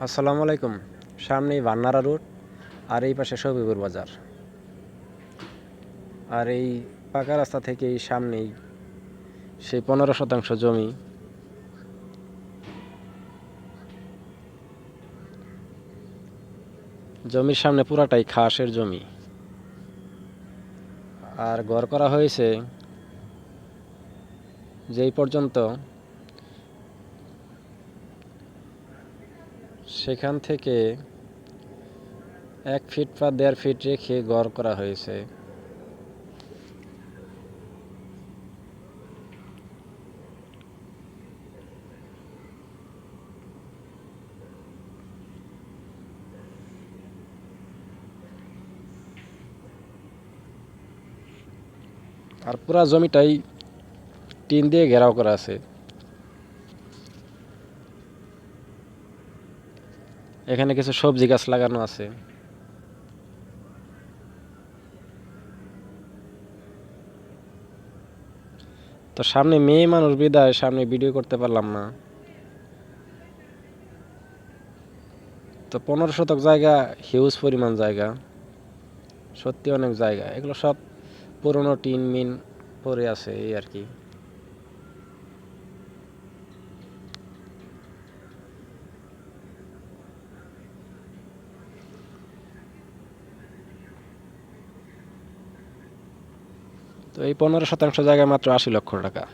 আসসালামু আলাইকুম। সামনেই ভান্নারা রোড, আর এই পাশে সবিপুর বাজার। আর এই পাকা রাস্তা থেকেই সামনেই সেই 15 শতাংশ জমি। জমির সামনে পুরাটাই খাসের জমি। আর ঘর করা হয়েছে যেই পর্যন্ত, সেখান থেকে 1 ফিট বা 1.5 ফিট রেখে ঘর করা হয়েছে। আর পুরা জমিটাই টিন দিয়ে ঘেরাও করা আছে। এখানে কিছু সবজি গাছ লাগানো আছে। তো সামনে মেয়ে মানুষ বিদায় সামনে ভিডিও করতে পারলাম না। তো 15 শতক জায়গা, হিউজ পরিমাণ জায়গা, সত্যি অনেক জায়গা। এগুলো সব পুরনো টিন মিন পড়ে আছে, এই আর কি। তো এই 15 শতাংশ জায়গায় মাত্র 80 লক্ষ টাকা।